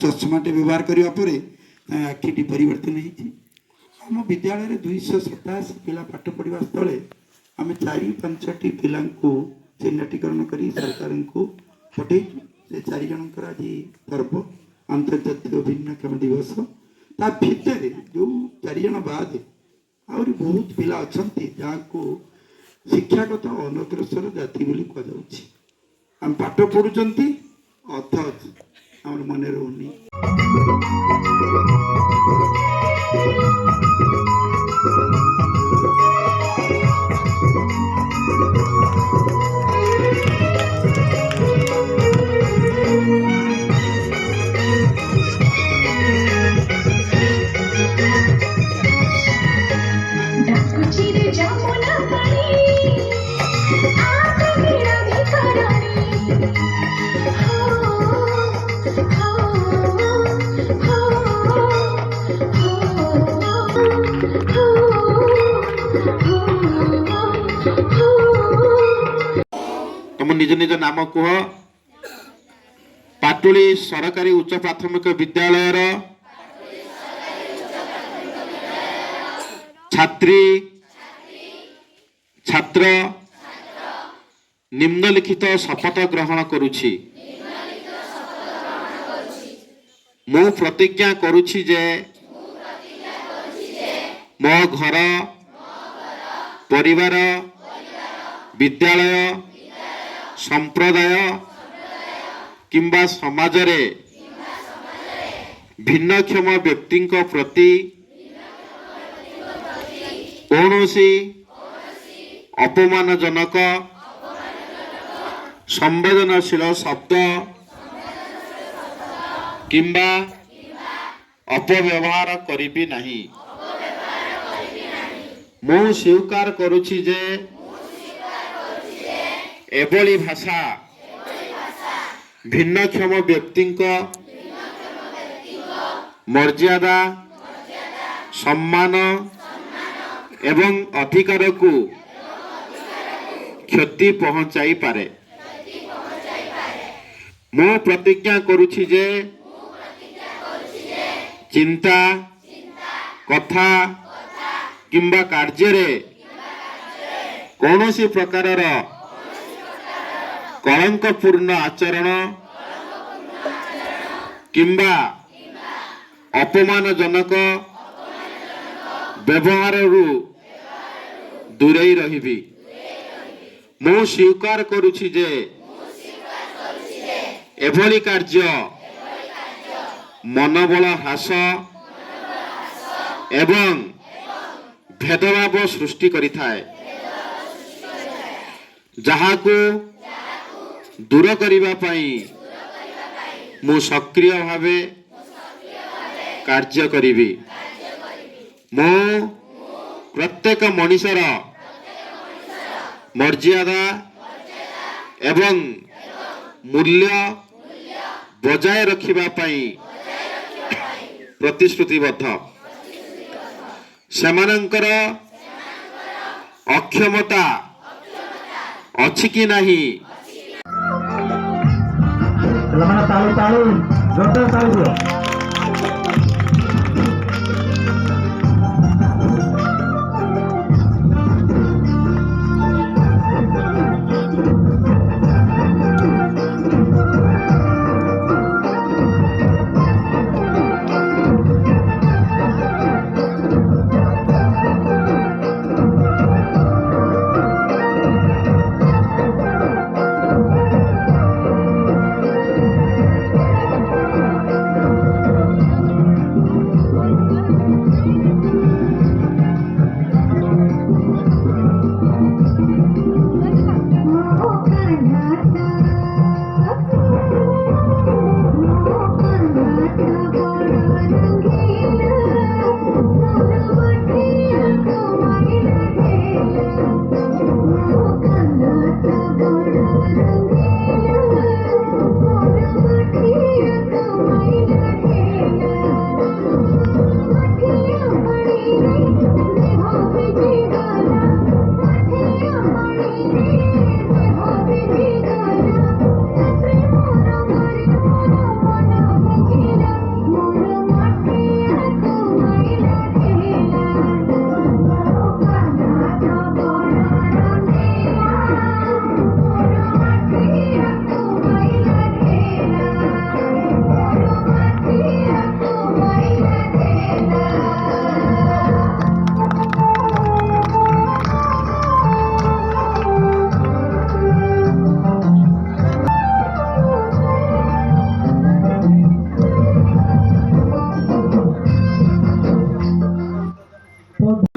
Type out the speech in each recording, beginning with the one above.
चश्माटे व्यवहार करने पर आखिटी परिवर्तन होम विद्यालय 287 पिला पाठ पढ़ा स्थले आम 4-5टी पिला चिन्हाटीकरण कर सरकार को पठे से 4 जनकर आज पर्व अंतर्जातीय भिन्नक्षम दिवस ता भितर जो 4 जन बाद आहरी बहुत पिला अच्छा जहाँ को शिक्षागत अनग्रसर जाति बोली कहुच्छी आम पाठ पढ़ुंट अथच आम मन रोनी तुम निज निज नाम कह पाटुली सरकारी उच्च प्राथमिक विद्यालय छात्री छात्र निम्नलिखित शपथ ग्रहण करुछि मु प्रतिज्ञा करुछि जे मो घर परिवार विद्यालय संप्रदाय किंबा समाज रे भिन्नक्षम व्यक्ति प्रति कौनसी अपमानजनक संवेदनशील शब्द किंबा अपव्यवहार करिबी नहीं। मु स्वीकार करुछि जे एभली भाषा भिन्नक्षम व्यक्ति मर्यादा सम्मान एवं अधिकार को क्षति पहुंचाई पारे। मु प्रतिज्ञा करुछि जे चिंता कथा किंबा कार्य रे कौनसी प्रकारर कलंकपूर्ण आचरण किंबा अपमानजनक व्यवहार दूरे रहिबी। मु स्वीकार करुछि जे एभली कार्य मनोबल ह्रास एवं भेदभाव सृष्टि करिथाए जहाको दूर करिबा पई मु सक्रिय भावे कार्य करिबी। मु प्रत्येक मनुष्यर मर्यादा एवं मूल्य बजाय रखिबा पई प्रतिश्रुतिबद्ध। सेमानंकर अक्षमता अछि कि नहीं तालु तालु जोरदार तालु दियो।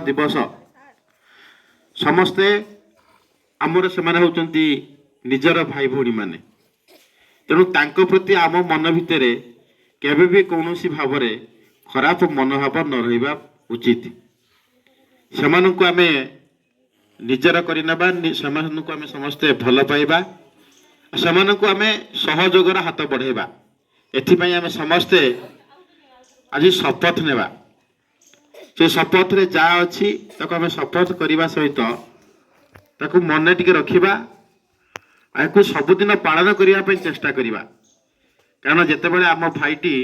दिवस समस्ते आमर से होचंती निजर भाई भौणी माने तेणु तांको प्रति आम मन भितर केबे भी कौनसी भाव खराब मनोभाव न रहिबा उचित सेमानंकु आमे निजर करिनबा सेमानंकु आमे समस्ते भल पाइबा सेमानंकु आमे सहयोगर हाथ बढ़ाइबा एथिपई आमे समस्ते आज शपथ नेबा से शपथ रे जा अछि ताको आमे शपथ करबा सहित ताको मन टिके रखिबा आकु सबुदिन पालन करने चेष्टा करवा कारण जितेबाला आम भाईटी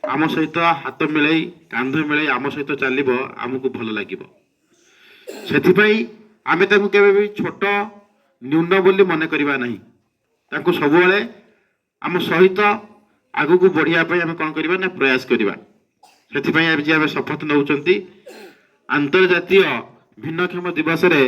आम सहित हाथ मिलाई कांध मिलाई आम सहित चलो आमको भल लगे से आम भी छोट न्यून बोली मन करवा नहीं ताको सबुबले आम सहित आगु को बढ़ियापी आम कौन करवा ना प्रयास करवा से आज आम शपथ नौ अंतर्जातीय भिन्नक्षम दिवस रे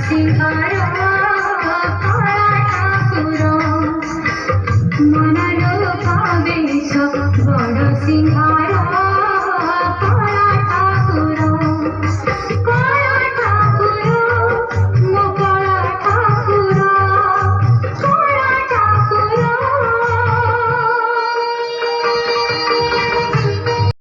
Singer